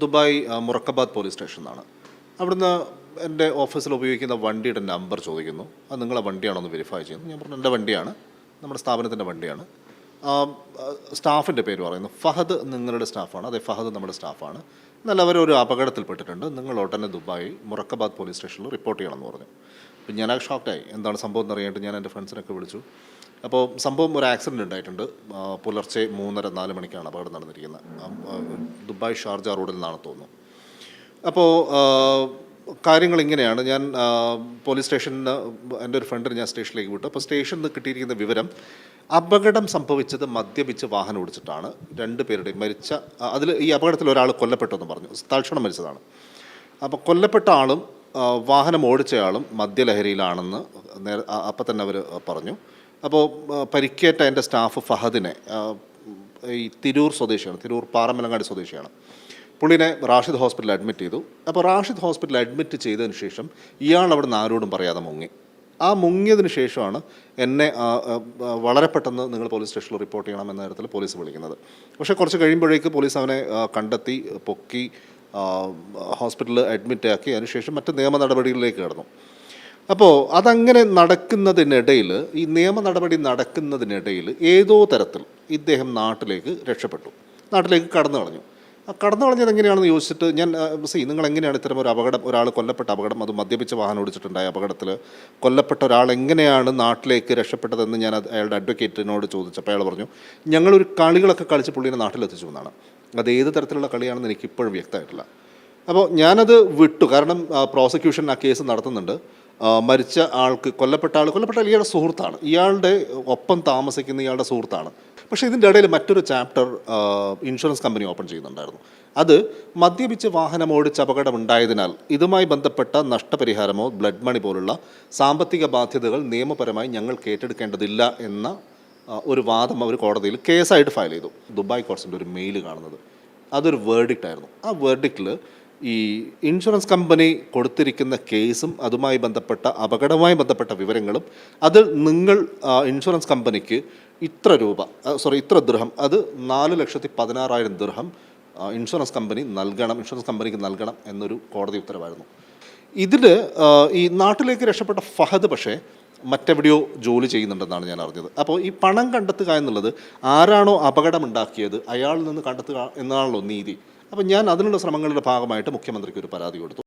Dubai മുറക്കബാദ് police സ്റ്റേഷനിലാണ്. അവിടുന്ന് എൻ്റെ ഓഫീസിൽ ഉപയോഗിക്കുന്ന വണ്ടിയുടെ നമ്പർ ചോദിക്കുന്നു. അത് നിങ്ങളെ വണ്ടിയാണോ എന്ന് വെരിഫൈ ചെയ്യുന്നു. ഞാൻ പറഞ്ഞു എൻ്റെ വണ്ടിയാണ്, നമ്മുടെ സ്ഥാപനത്തിൻ്റെ വണ്ടിയാണ്. സ്റ്റാഫിൻ്റെ പേര് പറയുന്നു. ഫഹദ് നിങ്ങളുടെ സ്റ്റാഫാണ്? അതെ, ഫഹദ് നമ്മുടെ സ്റ്റാഫാണ്. എന്നാൽ അവരൊരു അപകടത്തിൽപ്പെട്ടിട്ടുണ്ട്, നിങ്ങൾ ഉടനെ ദുബായ് മുറക്കബാദ് പോലീസ് സ്റ്റേഷനിൽ റിപ്പോർട്ട് ചെയ്യണമെന്ന് പറഞ്ഞു. അപ്പം ഞാൻ ഷോക്ക്ഡായി. എന്താണ് സംഭവം എന്നറിയാനായിട്ട് ഞാൻ എൻ്റെ ഫ്രണ്ട്സിനൊക്കെ വിളിച്ചു. അപ്പോൾ സംഭവം ഒരു ആക്സിഡൻറ്റ് ഉണ്ടായിട്ടുണ്ട്. പുലർച്ചെ 3:30-4 മണിക്കാണ് അപകടം നടന്നിരിക്കുന്നത്. ദുബായ് ഷാർജ റോഡിൽ നിന്നാണ് തോന്നുന്നു. അപ്പോൾ കാര്യങ്ങൾ ഇങ്ങനെയാണ്. ഞാൻ പോലീസ് സ്റ്റേഷനിൽ എൻ്റെ ഒരു ഫ്രണ്ടിന് ഞാൻ സ്റ്റേഷനിലേക്ക് വിട്ടു. അപ്പോൾ സ്റ്റേഷനിൽ നിന്ന് കിട്ടിയിരിക്കുന്ന വിവരം, അപകടം സംഭവിച്ചത് മദ്യപിച്ച് വാഹനം ഓടിച്ചിട്ടാണ്. 2 പേരുടെയും മരിച്ച, അതിൽ ഈ അപകടത്തിൽ ഒരാൾ കൊല്ലപ്പെട്ടെന്ന് പറഞ്ഞു, തൽക്ഷണം മരിച്ചതാണ്. അപ്പോൾ കൊല്ലപ്പെട്ട ആളും വാഹനം ഓടിച്ചയാളും മദ്യലഹരിയിലാണെന്ന് അപ്പം തന്നെ അവർ പറഞ്ഞു. അപ്പോൾ പരിക്കേറ്റ എൻ്റെ സ്റ്റാഫ് ഫഹദിനെ, ഈ തിരൂർ സ്വദേശിയാണ്, തിരൂർ പാറമലങ്ങാടി സ്വദേശിയാണ്. പുള്ളിനെ റാഷിദ് ഹോസ്പിറ്റലിൽ അഡ്മിറ്റ് ചെയ്തു. അപ്പോൾ റാഷിദ് ഹോസ്പിറ്റലിൽ അഡ്മിറ്റ് ചെയ്തതിന് ശേഷം ഇയാൾ അവിടെ നിന്ന് ആരോടും പറയാതെ മുങ്ങി. ആ മുങ്ങിയതിന് ശേഷമാണ് എന്നെ വളരെ പെട്ടെന്ന് നിങ്ങൾ പോലീസ് സ്റ്റേഷനിൽ റിപ്പോർട്ട് ചെയ്യണം എന്ന തരത്തിൽ പോലീസ് വിളിക്കുന്നത്. പക്ഷേ കുറച്ച് കഴിയുമ്പോഴേക്ക് പോലീസ് അവനെ കണ്ടെത്തി, പൊക്കി, ഹോസ്പിറ്റലിൽ അഡ്മിറ്റ് ആക്കി. അതിനുശേഷം മറ്റ് നിയമ നടപടികളിലേക്ക് കടന്നു. അപ്പോൾ അതങ്ങനെ നടക്കുന്നതിനിടയിൽ, ഈ നിയമ നടപടി നടക്കുന്നതിനിടയിൽ ഏതോ തരത്തിൽ ഇദ്ദേഹം നാട്ടിലേക്ക് രക്ഷപ്പെട്ടു, നാട്ടിലേക്ക് കടന്നു കളഞ്ഞു. കടന്നു കളഞ്ഞത് എങ്ങനെയാണെന്ന് ചോദിച്ചിട്ട് ഞാൻ നിങ്ങൾ എങ്ങനെയാണ് ഇത്തരം ഒരു അപകടം, ഒരാൾ കൊല്ലപ്പെട്ട അപകടം, അത് മദ്യപിച്ച് വാഹനം ഓടിച്ചിട്ടുണ്ടായ അപകടത്തിൽ കൊല്ലപ്പെട്ട ഒരാൾ എങ്ങനെയാണ് നാട്ടിലേക്ക് രക്ഷപ്പെട്ടതെന്ന് ഞാൻ അയാളുടെ അഡ്വക്കേറ്റിനോട് ചോദിച്ചപ്പോൾ അയാൾ പറഞ്ഞു, ഞങ്ങളൊരു കളികളൊക്കെ കളിച്ച് പുള്ളീനെ നാട്ടിലെത്തിച്ചു എന്നാണ്. അത് ഏത് തരത്തിലുള്ള കളിയാണെന്ന് എനിക്കിപ്പോഴും വ്യക്തമായിട്ടില്ല. അപ്പോൾ ഞാനത് വിട്ടു. കാരണം പ്രോസിക്യൂഷൻ ആ കേസ് നടത്തുന്നുണ്ട്. മരിച്ച ആൾക്ക്, കൊല്ലപ്പെട്ട ആൾ ഇയാളുടെ സുഹൃത്താണ്, ഇയാളുടെ ഒപ്പം താമസിക്കുന്ന ഇയാളുടെ സുഹൃത്താണ്. പക്ഷേ ഇതിൻ്റെ ഇടയിൽ മറ്റൊരു ചാപ്റ്റർ ഇൻഷുറൻസ് കമ്പനി ഓപ്പൺ ചെയ്യുന്നുണ്ടായിരുന്നു. അത് മദ്യപിച്ച് വാഹനം ഓടിച്ച് അപകടമുണ്ടായതിനാൽ ഇതുമായി ബന്ധപ്പെട്ട നഷ്ടപരിഹാരമോ ബ്ലഡ് മണി പോലുള്ള സാമ്പത്തിക ബാധ്യതകൾ നിയമപരമായി ഞങ്ങൾക്ക് ഏറ്റെടുക്കേണ്ടതില്ല എന്ന ഒരു വാദം അവർ കോടതിയിൽ കേസായിട്ട് ഫയൽ ചെയ്തു. ദുബായ് കോർട്സിൻ്റെ ഒരു മെയിൽ കാണുന്നത്, അതൊരു വേർഡിക്റ്റ് ആയിരുന്നു. ആ വേർഡിക്റ്റിൽ ഈ ഇൻഷുറൻസ് കമ്പനി കൊടുത്തിരിക്കുന്ന കേസും അതുമായി ബന്ധപ്പെട്ട അപകടവുമായി ബന്ധപ്പെട്ട വിവരങ്ങളും, അതിൽ നിങ്ങൾ ഇൻഷുറൻസ് കമ്പനിക്ക് ഇത്ര ദിർഹം, അത് 4,16,000 ദിർഹം ഇൻഷുറൻസ് കമ്പനിക്ക് നൽകണം എന്നൊരു കോടതി ഉത്തരവായിരുന്നു. ഇതിൽ ഈ നാട്ടിലേക്ക് രക്ഷപ്പെട്ട ഫഹദ് പക്ഷേ മറ്റെവിടെയോ ജോലി ചെയ്യുന്നുണ്ടെന്നാണ് ഞാൻ അറിഞ്ഞത്. അപ്പോൾ ഈ പണം കണ്ടെത്തുക എന്നുള്ളത്, ആരാണോ അപകടമുണ്ടാക്കിയത് അയാളിൽ നിന്ന് കണ്ടെത്തുക എന്നാണല്ലോ നീതി. അപ്പോൾ ഞാൻ അതിനുള്ള ശ്രമങ്ങളുടെ ഭാഗമായിട്ട് മുഖ്യമന്ത്രിക്ക് ഒരു പരാതി കൊടുത്തു.